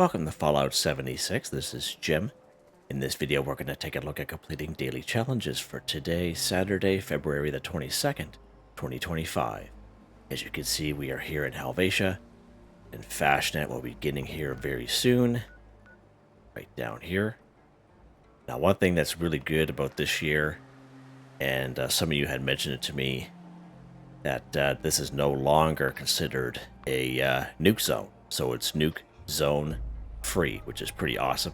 Welcome to Fallout 76. This is Jim. In this video, we're going to take a look at completing daily challenges for today, Saturday, February the 22nd, 2025. As you can see, we are here in Helvetia, and Fasnacht will be getting here very soon, right down here. Now, one thing that's really good about this year, and some of you had mentioned it to me, that this is no longer considered a nuke zone. So it's nuke zone free, which is pretty awesome.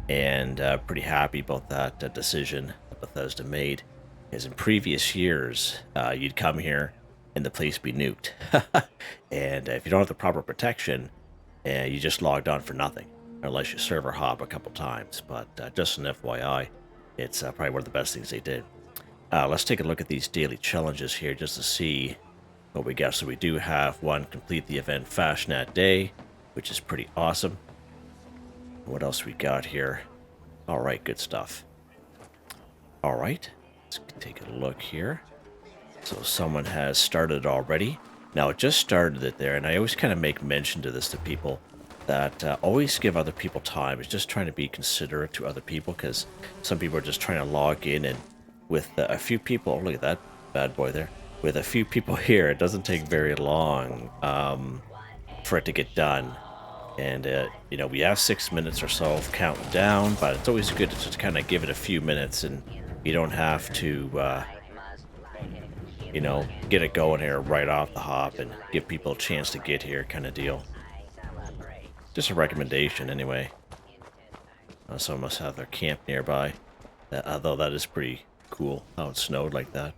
And pretty happy about that decision that Bethesda made. Because in previous years, you'd come here and the place be nuked. And if you don't have the proper protection, you just logged on for nothing. Unless you server hop a couple times. But just an FYI, it's probably one of the best things they did. Let's take a look at these daily challenges here just to see what we got. So we do have one, complete the event Fasnacht Day, which is pretty awesome. What else we got here? All right, good stuff. All right, let's take a look here. So someone has started already. Now, it just started it there, and I always kind of make mention to this to people that always give other people time. It's just trying to be considerate to other people, because some people are just trying to log in, and with a few people, oh, look at that bad boy there. With a few people here, it doesn't take very long for it to get done. And, you know, we have 6 minutes or so of counting down, but it's always good to just kind of give it a few minutes, and you don't have to, you know, get it going here right off the hop and give people a chance to get here kind of deal. Just a recommendation, anyway. Someone must have their camp nearby, although that is pretty cool how it snowed like that.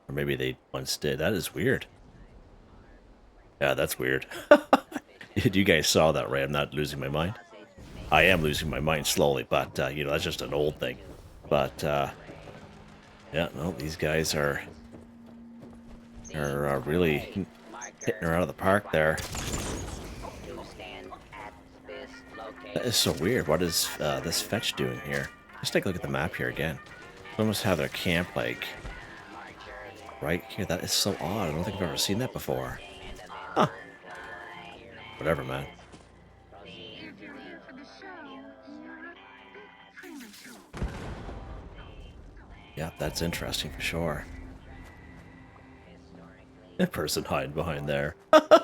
Or maybe they once did. That is weird. Yeah, that's weird. You guys saw that, right? I'm not losing my mind. I am losing my mind slowly, but, you know, that's just an old thing. But, yeah, no, these guys are really hitting her out of the park there. That is so weird. What is this fetch doing here? Let's take a look at the map here again. They almost have their camp, like, right here. That is so odd. I don't think I've ever seen that before. Huh. Whatever, man. Yeah, that's interesting for sure. That person hiding behind there. Huh.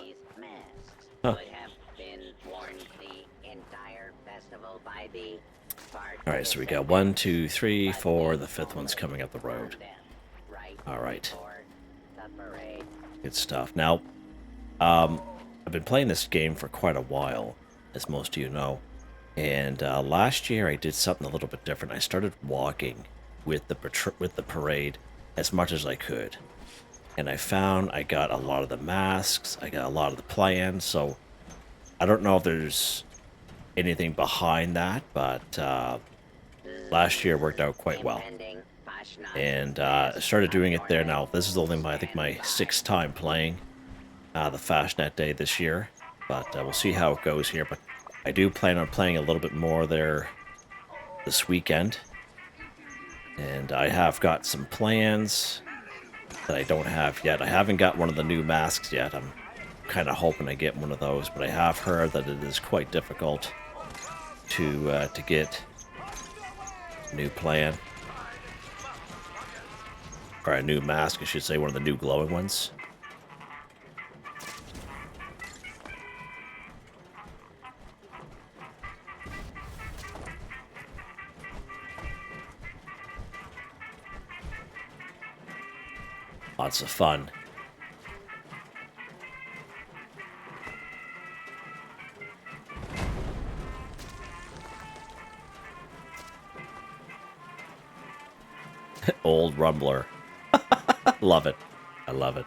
Alright, so we got 1, 2, 3, 4. The fifth one's coming up the road. Alright. Good stuff. Now, I've been playing this game for quite a while, as most of you know. And last year I did something a little bit different. I started walking with the parade as much as I could. And I found I got a lot of the masks, I got a lot of the plans, so I don't know if there's anything behind that, but last year worked out quite well. And I started doing it there. Now, this is only my, I think, my 6th time playing the Fasnacht Day this year, but we'll see how it goes here. But I do plan on playing a little bit more there this weekend. And I have got some plans that I don't have yet. I haven't got one of the new masks yet. I'm kind of hoping I get one of those, but I have heard that it is quite difficult to get a new plan. Or a new mask, I should say, one of the new glowing ones. Lots of fun. Old Rumbler. Love it. I love it.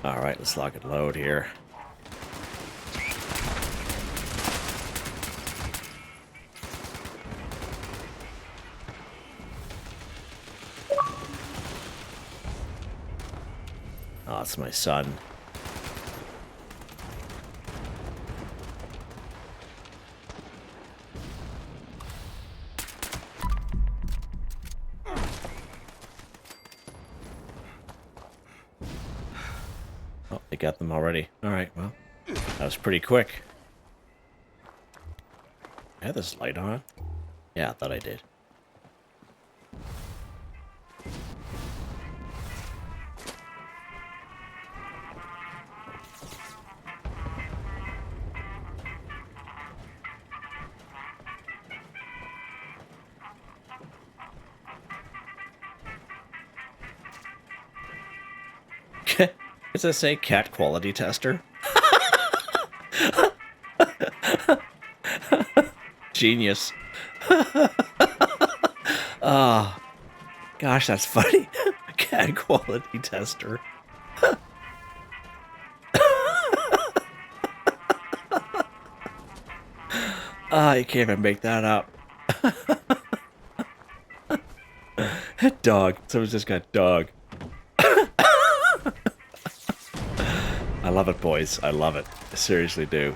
Alright, let's lock and load here. Oh, it's my son. They got them already. Alright, well, that was pretty quick. I had this light on? Yeah, I thought I did. Does it say cat quality tester? Genius. Oh, gosh, that's funny. Cat quality tester. You can't even make that up. Dog. Someone's just got dog. I love it, boys. I love it. I seriously do.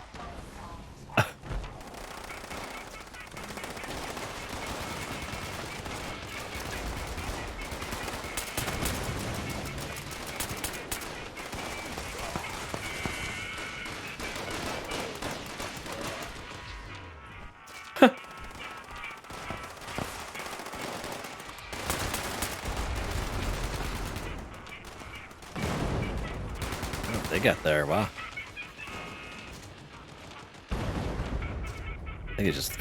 They got there, wow. I think it's just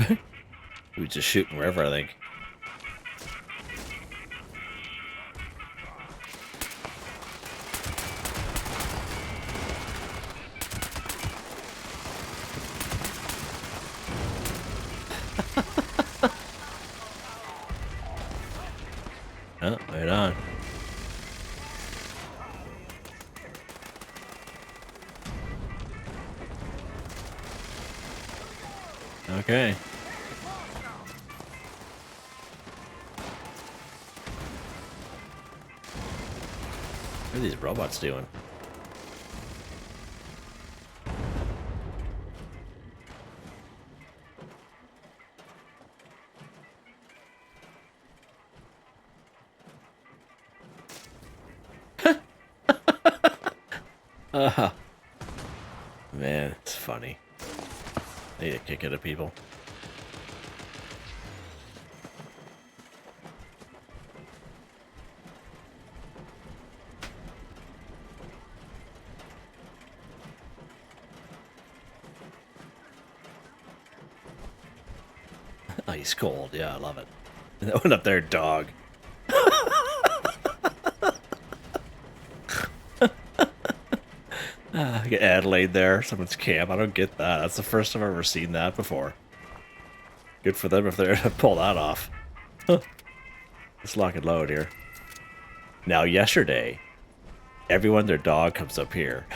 we just shooting wherever, I think. Oh, right on. Okay. What are these robots doing? Man, it's funny. I need to kick it at people. Ice cold, yeah, I love it. That one up there, dog. Get Adelaide there, someone's camp. I don't get that. That's the first time I've ever seen that before. Good for them if they're gonna pull that off. Let's lock and load here. Now, yesterday, everyone, their dog comes up here,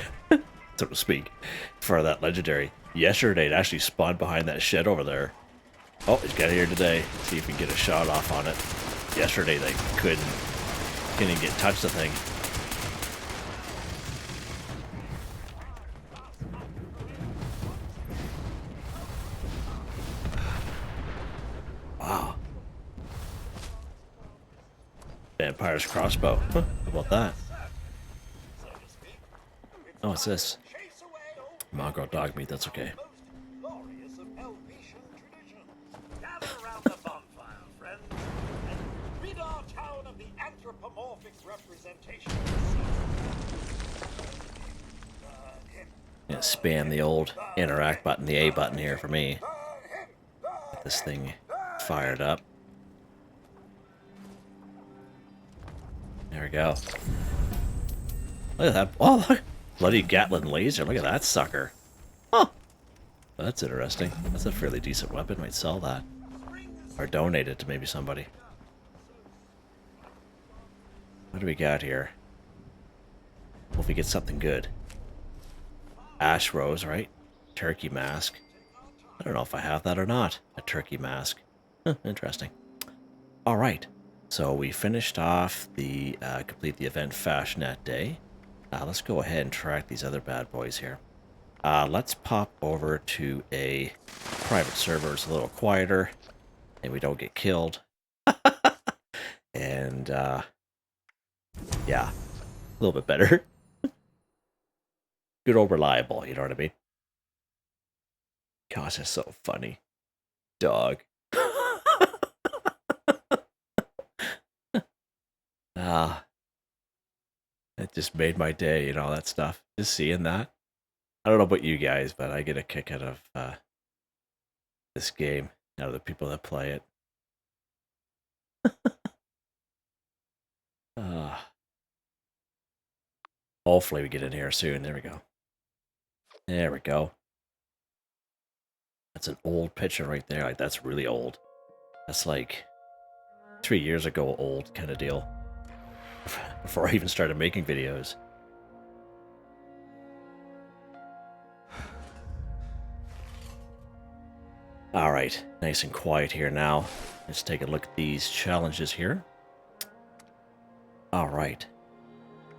so to speak, for that legendary. Yesterday, it actually spawned behind that shed over there. Oh, he's got here today. See if we can get a shot off on it. Yesterday, they couldn't even get touch the thing. Wow. Vampire's crossbow. Huh, how about that? Oh, what's this? Mongrel dog meat, that's okay. Yeah, spam the old interact button, the A button here for me. Get this thing fired up. There we go. Look at that. Oh, look. Bloody Gatlin laser. Look at that sucker. Huh. That's interesting. That's a fairly decent weapon. Might sell that. Or donate it to maybe somebody. What do we got here? Hope we get something good. Ash rose, right? Turkey mask. I don't know if I have that or not. A turkey mask. Huh, interesting. Alright. So we finished off the complete the event Fasnacht day. Let's go ahead and track these other bad boys here. Let's pop over to a private server. It's a little quieter and we don't get killed. And yeah, a little bit better. good old reliable, you know what I mean? Gosh, it's so funny. Dog. Ah, it just made my day, you know, that stuff. Just seeing that. I don't know about you guys, but I get a kick out of this game, out of the people that play it. Hopefully we get in here soon. There we go. There we go. That's an old picture right there. Like, that's really old. That's like 3 years ago old kind of deal. Before I even started making videos. Alright, nice and quiet here now. Let's take a look at these challenges here. Alright.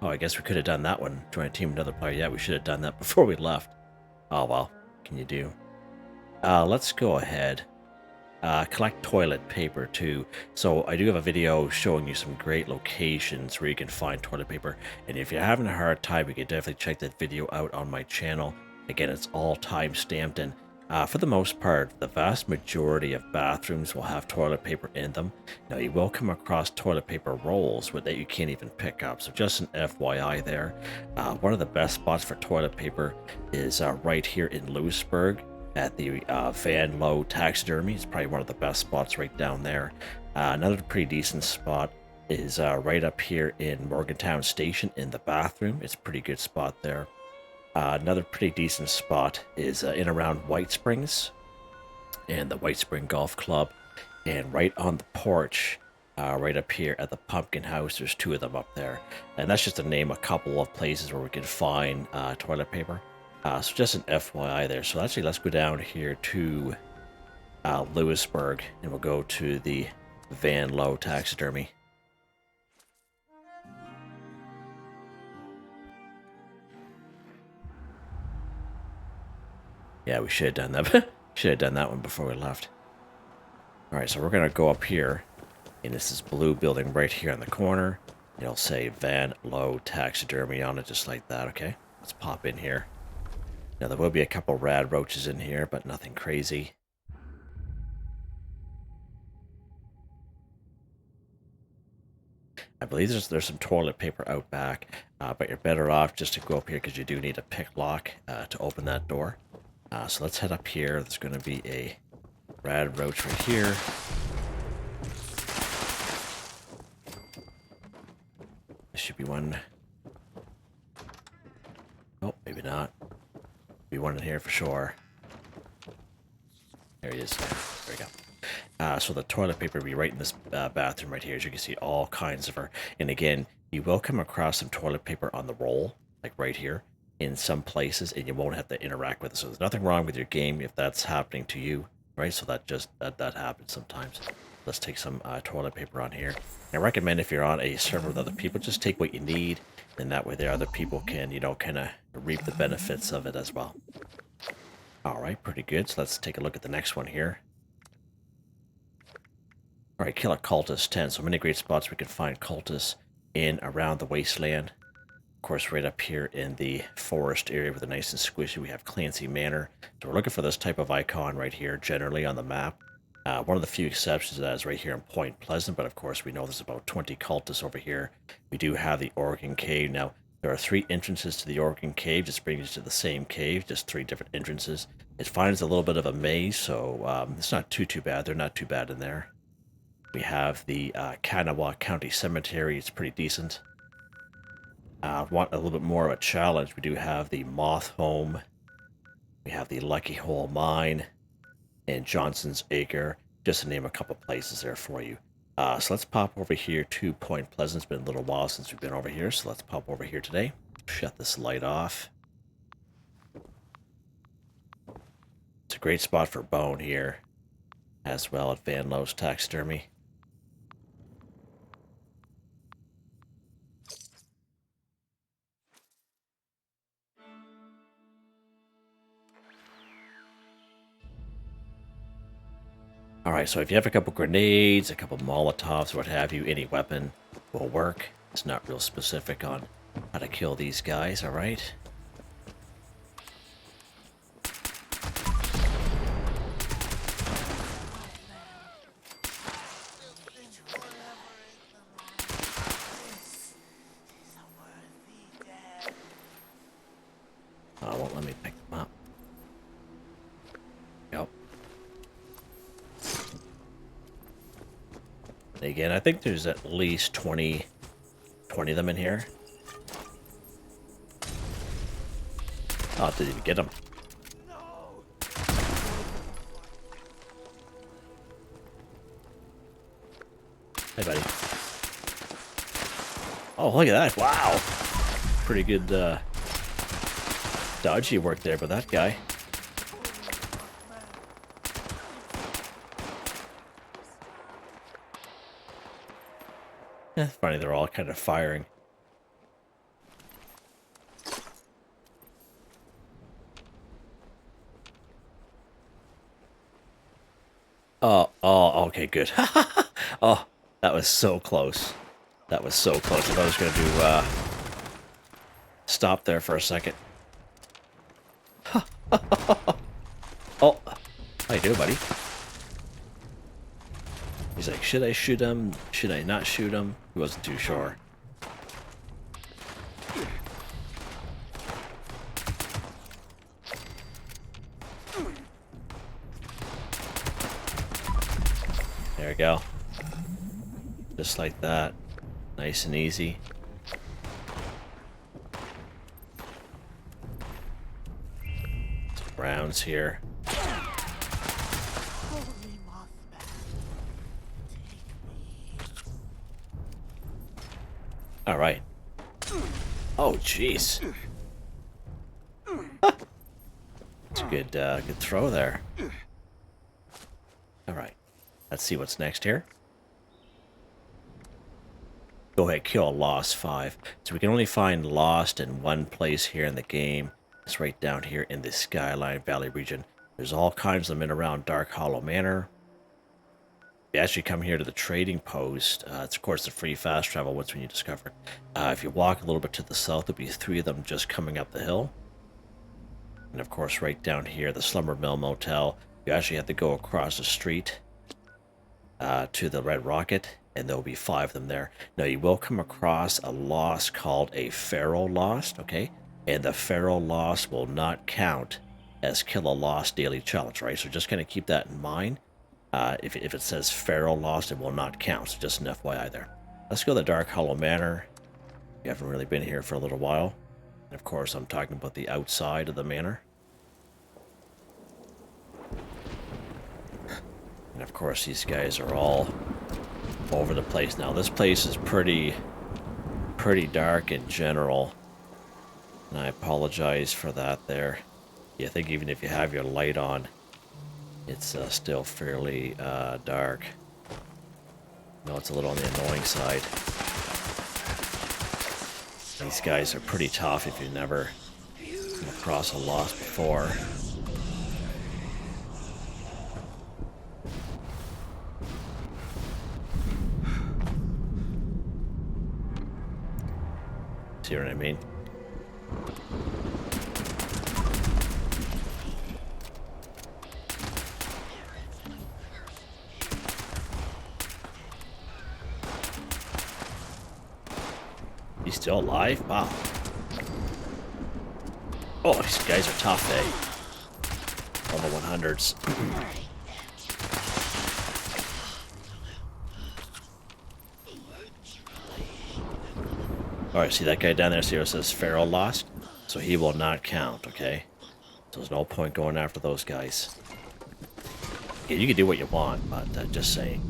Oh, I guess we could have done that one. Join a team with another player. Yeah, we should have done that before we left. Oh, well. What can you do? Let's go ahead. Collect toilet paper, too. So, I do have a video showing you some great locations where you can find toilet paper. And if you're having a hard time, you can definitely check that video out on my channel. Again, it's all time-stamped, and for the most part, the vast majority of bathrooms will have toilet paper in them. Now, you will come across toilet paper rolls that you can't even pick up, so just an FYI there. One of the best spots for toilet paper is right here in Lewisburg at the Van Low Taxidermy. It's probably one of the best spots right down there. Another pretty decent spot is right up here in Morgantown Station in the bathroom. It's a pretty good spot there. Another pretty decent spot is in around White Springs and the White Spring Golf Club. And right on the porch, right up here at the Pumpkin House, there's 2 of them up there. And that's just to name a couple of places where we can find toilet paper. So just an FYI there. So actually, let's go down here to Lewisburg, and we'll go to the Van Low Taxidermy. Yeah, we should have done that. Should have done that one before we left. Alright, so we're going to go up here. And this is blue building right here in the corner. It'll say Van Low Taxidermy on it, just like that, okay? Let's pop in here. Now, there will be a couple rad roaches in here, but nothing crazy. I believe there's some toilet paper out back, but you're better off just to go up here because you do need a pick lock to open that door. So let's head up here. There's going to be a rad roach right here. There should be one. Oh, maybe not. Be one in here for sure. There he is. There we go. So the toilet paper will be right in this bathroom right here. As you can see, all kinds of her. And again, you will come across some toilet paper on the roll, like right here, in some places, and you won't have to interact with it. So there's nothing wrong with your game if that's happening to you, right? So that happens sometimes. Let's take some toilet paper on here. I recommend if you're on a server with other people, just take what you need, and that way the other people can, you know, kind of reap the benefits of it as well. Alright, pretty good. So let's take a look at the next one here. Alright, kill a cultist 10. So many great spots we can find cultists in around the wasteland. Of course, right up here in the forest area with a nice and squishy, we have Clancy Manor. So we're looking for this type of icon right here, generally on the map. One of the few exceptions to that is right here in Point Pleasant, but of course we know there's about 20 cultists over here. We do have the Oregon Cave. Now, there are 3 entrances to the Oregon Cave, just brings you to the same cave, just 3 different entrances. It finds a little bit of a maze, so it's not too bad. They're not too bad in there. We have the Kanawha County Cemetery. It's pretty decent. Want a little bit more of a challenge, we do have the Moth Home. We have the Lucky Hole Mine and Johnson's Acre, just to name a couple places there for you. So let's pop over here to Point Pleasant. It's been a little while since we've been over here, so let's pop over here today. Shut this light off. It's a great spot for bone here, as well at Van Low's Taxidermy. Alright, so if you have a couple grenades, a couple Molotovs, what have you, any weapon will work. It's not real specific on how to kill these guys, alright? Oh, it won't let me pick them up. Yep. And again, I think there's at least 20 of them in here. Oh, I didn't even get them. Hey, buddy. Oh, look at that. Wow. Pretty good dodgy work there by that guy. It's funny, they're all kind of firing. Oh, okay, good. Oh, that was so close. That was so close. I thought I was going to do, stop there for a second. Oh, how you doing, buddy? He's like, should I shoot him? Should I not shoot him? He wasn't too sure. There we go. Just like that. Nice and easy. Some rounds here. All right. Oh, jeez. It's a good throw there. All right. Let's see what's next here. Go ahead, kill Lost 5. So we can only find Lost in one place here in the game. It's right down here in the Skyline Valley region. There's all kinds of them in around Dark Hollow Manor. You actually come here to the trading post. It's of course the free fast travel once when you discover it. If you walk a little bit to the south, there'll be 3 of them just coming up the hill. And of course right down here, the Slumber Mill Motel. You actually have to go across the street to the Red Rocket, and there'll be 5 of them there. Now you will come across a lost called a Pharaoh Lost, okay? And the Pharaoh Lost will not count as Kill a Lost daily challenge, right? So just kind of keep that in mind. If it says Pharaoh Lost, it will not count, so just an FYI there. Let's go to the Dark Hollow Manor. You haven't really been here for a little while. And of course, I'm talking about the outside of the manor. And of course, these guys are all over the place. Now, this place is pretty dark in general. And I apologize for that there. Yeah, I think even if you have your light on, it's still fairly dark. No, it's a little on the annoying side. These guys are pretty tough if you've never come across a Lost before. See what I mean? He's still alive? Wow. Oh, these guys are tough, eh? On the 100s. Alright, see that guy down there? See where it says Pharaoh Lost? So he will not count, okay? So there's no point going after those guys. Yeah, you can do what you want, but just saying.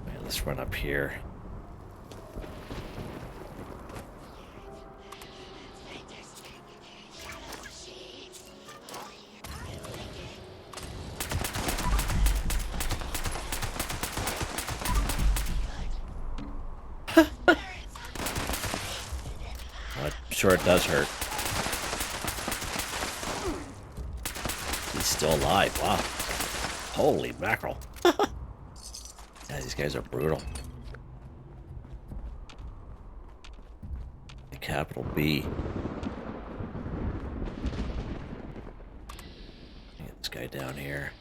Right, let's run up here. Sure it does hurt. He's still alive. Wow. Holy mackerel. Yeah, these guys are brutal. The capital B. Get this guy down here.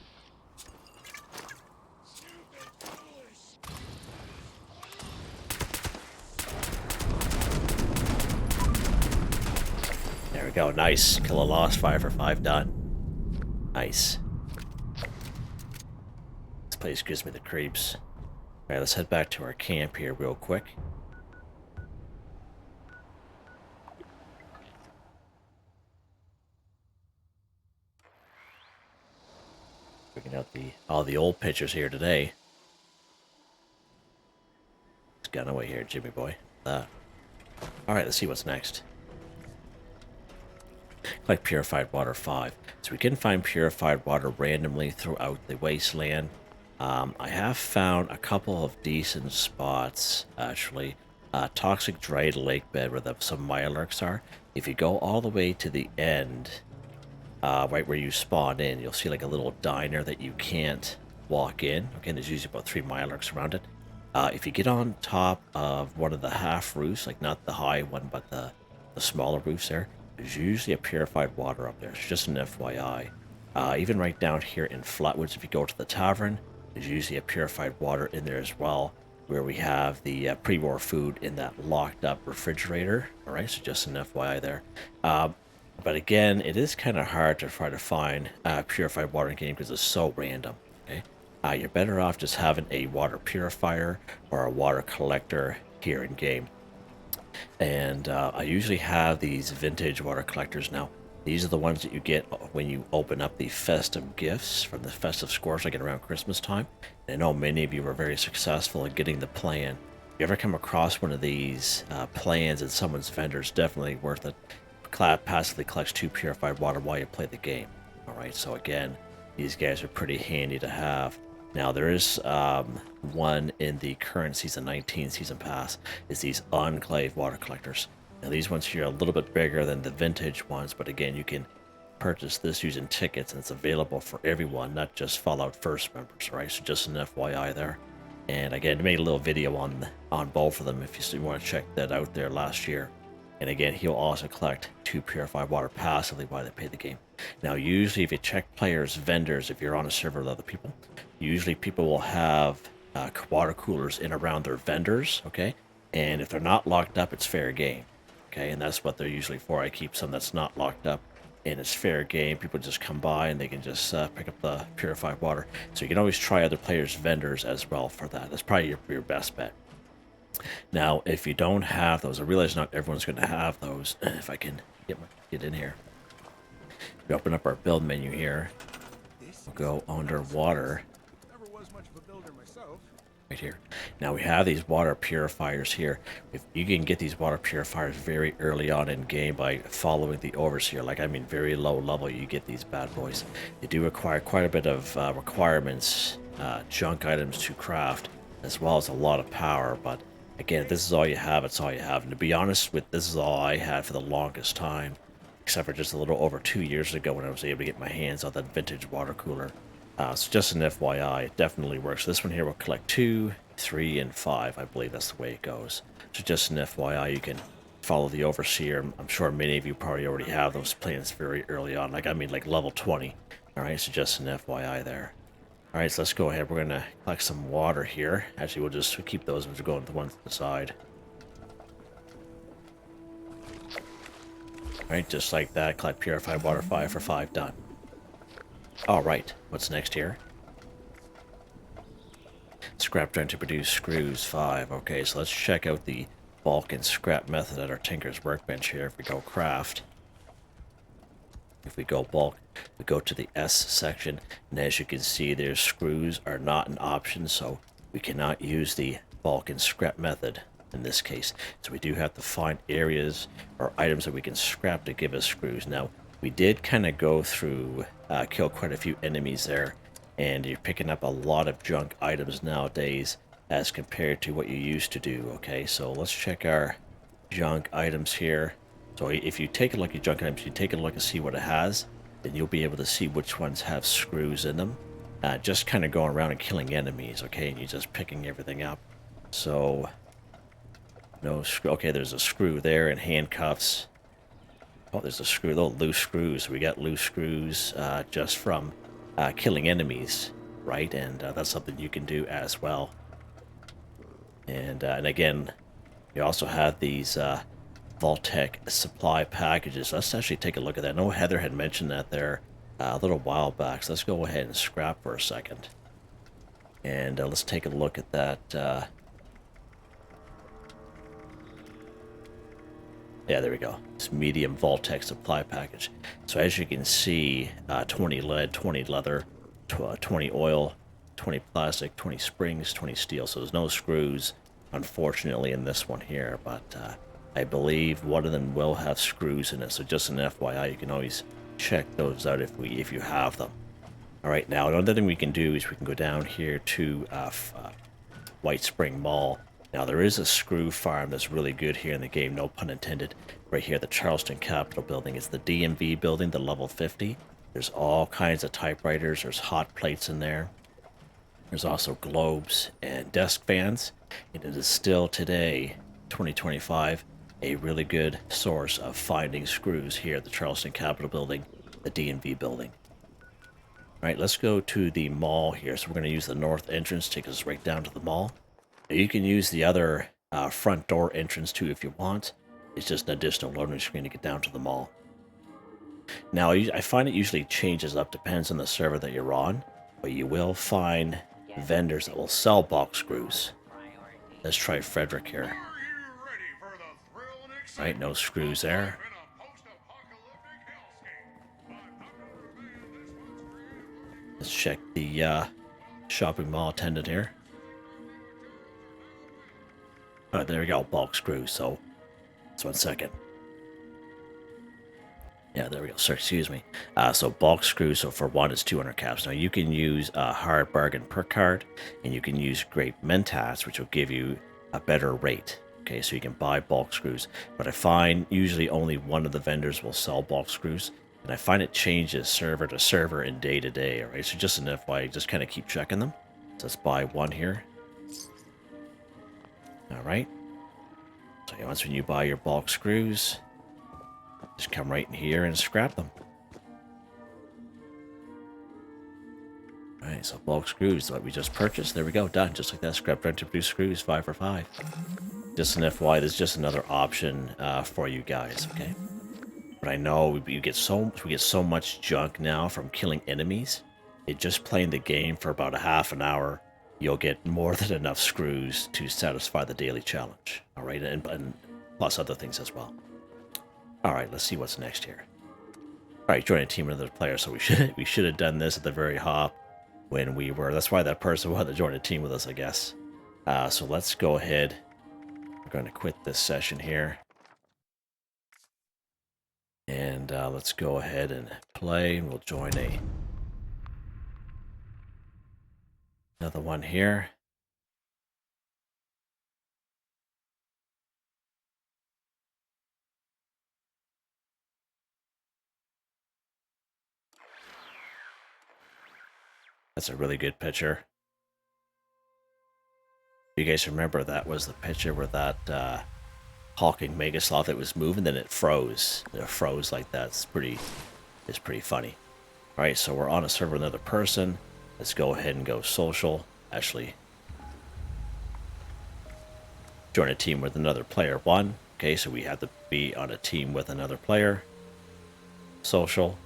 go. Nice. Kill a lost. 5 for 5 done. Nice. This place gives me the creeps. Alright, let's head back to our camp here real quick. Picking out all the old pictures here today. It's gone away here, Jimmy boy. Alright, let's see what's next. Like Purified Water 5. So we can find Purified Water randomly throughout the wasteland. I have found a couple of decent spots, actually. Toxic dried lake bed where some Mirelurks are. If you go all the way to the end, right where you spawn in, you'll see like a little diner that you can't walk in. Okay, there's usually about 3 Mirelurks around it. If you get on top of one of the half roofs, like not the high one, but the smaller roofs there, there's usually a Purified Water up there. It's just an FYI. Even right down here in Flatwoods, if you go to the tavern, there's usually a Purified Water in there as well, where we have the pre-war food in that locked up refrigerator. Alright, so just an FYI there. But again, it is kind of hard to try to find Purified Water in game because it's so random. Okay, you're better off just having a water purifier or a water collector here in game. And I usually have these vintage water collectors now. These are the ones that you get when you open up the festive gifts from the festive scores like around Christmas time. And I know many of you were very successful in getting the plan. If you ever come across one of these plans in someone's vendor, it's definitely worth it. Passively collects 2 Purified Water while you play the game. Alright, so again, these guys are pretty handy to have. Now there is one in the current Season 19 Season Pass, is these Enclave water collectors. Now these ones here are a little bit bigger than the vintage ones, but again, you can purchase this using tickets, and it's available for everyone, not just Fallout First members, right? So just an FYI there. And again, I made a little video on both of them if you want to check that out there last year. And again, he'll also collect 2 Purified Water passively while they pay the game. Now, usually if you check players' vendors, if you're on a server with other people, usually people will have water coolers in around their vendors, okay? And if they're not locked up, it's fair game, okay? And that's what they're usually for. I keep some that's not locked up, and it's fair game. People just come by and they can just pick up the Purified Water. So you can always try other players' vendors as well for that. That's probably your best bet. Now, if you don't have those, I realize not everyone's going to have those. If I can get in here. We open up our build menu here. We'll go underwater. Right here. Now we have these water purifiers here. If you can get these water purifiers very early on in game by following the overseer, like I mean very low level, you get these bad boys. They do require quite a bit of requirements, junk items to craft, as well as a lot of power, but again, this is all you have, it's all you have. And to be honest with, this is all I had for the longest time, except for just a little over 2 years ago when I was able to get my hands on that vintage water cooler. So just an FYI, it definitely works. This one here will collect 2, 3, and 5. I believe that's the way it goes. So just an FYI, you can follow the overseer. I'm sure many of you probably already have those plans very early on. Like, I mean, like level 20. Alright, so just an FYI there. Alright, so let's go ahead. We're going to collect some water here. Actually, we'll just keep those as we're going to the ones to the side. Alright, just like that. Collect Purified Water 5 for 5 done. Alright, what's next here? Scrap drum to produce screws 5. Okay, so let's check out the bulk and scrap method at our Tinker's Workbench here. If we go craft, if we go bulk, we go to the S section, and as you can see there, screws are not an option, so we cannot use the bulk and scrap method in this case. So we do have to find areas or items that we can scrap to give us screws. Now, we did kind of go through, kill quite a few enemies there, and you're picking up a lot of junk items nowadays as compared to what you used to do. Okay, so let's check our junk items here. So if you take a look at junk items, you take a look and see what it has, then you'll be able to see which ones have screws in them. Just kind of going around and killing enemies, okay, and you're just picking everything up. So, no screw. Okay, there's a screw there and handcuffs. Oh, there's a screw, little loose screws. We got loose screws just from killing enemies, right? And that's something you can do as well. And again, you also have these Vault-Tec supply packages. Let's actually take a look at that. I know Heather had mentioned that there a little while back, so let's go ahead and scrap for a second. And let's take a look at that. Yeah, there we go. It's medium Vault-Tec supply package. So as you can see, 20 lead, 20 leather, 20 oil, 20 plastic, 20 springs, 20 steel. So there's no screws, unfortunately, in this one here. But I believe one of them will have screws in it. So just an FYI, you can always check those out if you have them. All right, now another thing we can do is we can go down here to White Spring Mall. Now there is a screw farm that's really good here in the game, no pun intended. Right here, the Charleston Capitol building. It's the DMV building, the level 50. There's all kinds of typewriters. There's hot plates in there. There's also globes and desk fans. And it is still today, 2025, a really good source of finding screws here at the Charleston Capitol building, the DMV building. All right, let's go to the mall here. So we're going to use the north entrance, take us right down to the mall. Now you can use the other front door entrance too if you want. It's just an additional loading screen to get down to the mall. Now, I find it usually changes up, depends on the server that you're on, but you will find vendors that will sell box screws. Let's try Frederick here. Right, no screws there. Let's check the shopping mall attendant here. Alright, there we go, bulk screws. So, just 1 second. Yeah, there we go. So, excuse me. So bulk screws. So for one, it's 200 caps. Now you can use a hard bargain Perk card, and you can use Great Mentats, which will give you a better rate. Okay, so you can buy bulk screws. But I find usually only one of the vendors will sell bulk screws, and I find it changes server to server and day to day. All right, so just an FYI, just kind of keep checking them. So let's buy one here. All right. So once when you buy your bulk screws, just come right in here and scrap them. Alright, so bulk screws, what we just purchased. There we go, done. Just like that, scrap rent to produce screws, 5 for 5. Just an FYI, there's just another option for you guys, okay? But I know we get so much junk now from killing enemies. Just playing the game for about a half an hour, you'll get more than enough screws to satisfy the daily challenge. Alright, and plus other things as well. Alright, let's see what's next here. Alright, join a team with another player. So we should have done this at the very hop when we were. That's why that person wanted to join a team with us, I guess. So let's go ahead. We're going to quit this session here. And let's go ahead and play. And we'll join another one here. That's a really good picture. You guys remember that was the picture where that hulking Megasloth that was moving, then it froze. It froze like that. It's pretty funny. All right, so we're on a server with another person. Let's go ahead and go social. Actually, join a team with another player. 1. Okay, so we have to be on a team with another player. Social. All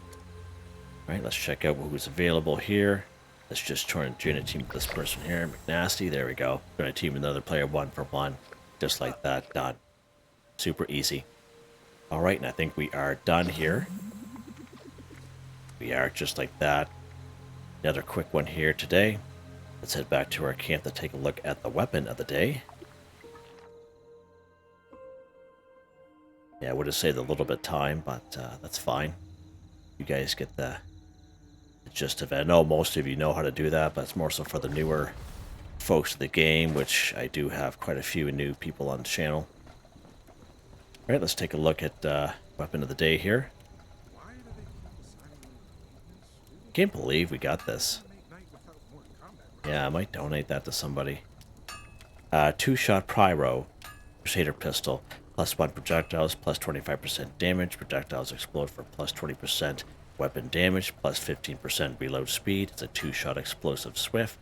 right, let's check out who's available here. Let's just join a team with this person here, McNasty. There we go. Join a team with another player, 1 for 1. Just like that, done. Super easy. All right, and I think we are done here. We are just like that. Another quick one here today. Let's head back to our camp to take a look at the weapon of the day. Yeah, I would have saved a little bit of time, but that's fine. You guys get the gist of it. I know most of you know how to do that, but it's more so for the newer folks of the game, which I do have quite a few new people on the channel. Alright, let's take a look at weapon of the day here. Can't believe we got this. Yeah, I might donate that to somebody. 2-shot Pyro, Crusader Pistol, +1 projectiles, +25% damage. Projectiles explode for +20% weapon damage, +15% reload speed. It's a 2-shot explosive swift.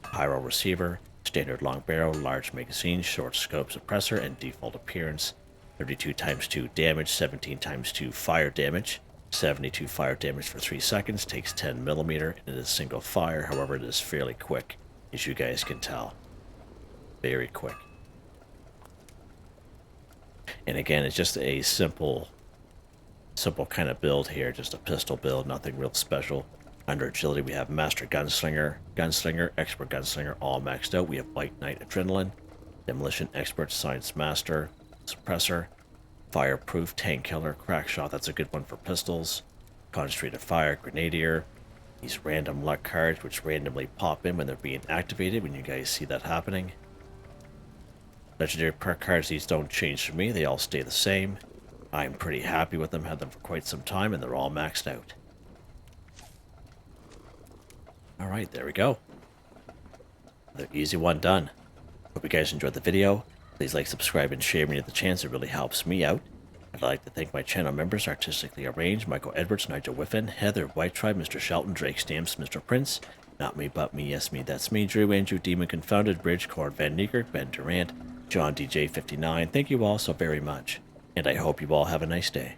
Pyro receiver, standard long barrel, large magazine, short scope suppressor, and default appearance. 32 times 2 damage, 17 times 2 fire damage, 72 fire damage for 3 seconds, takes 10 millimeter, and it is single fire. However, it is fairly quick, as you guys can tell. Very quick. And again, it's just a simple kind of build here, just a pistol build, nothing real special. Under agility, we have Master Gunslinger, Expert Gunslinger, all maxed out. We have White Knight Adrenaline, Demolition Expert, Science Master, Suppressor, Fireproof, Tank Killer, Crack Shot, that's a good one for pistols, Concentrated Fire, Grenadier, these random luck cards which randomly pop in when they're being activated, when you guys see that happening. Legendary perk cards, these don't change for me, they all stay the same. I'm pretty happy with them, had them for quite some time, and they're all maxed out. Alright, there we go. Another easy one done. Hope you guys enjoyed the video. Please like, subscribe, and share when you get the chance. It really helps me out. I'd like to thank my channel members, Artistically Arranged, Michael Edwards, Nigel Wiffen, Heather, Whitetribe, Mr. Shelton, Drake Stamps, Mr.Prince, NotMeButMeYesMeThatsMe, Drew, Andrew, Demon, Confoundedbridge, Corne van Niekerk, Ben Durant, John DJ59. Thank you all so very much, and I hope you all have a nice day.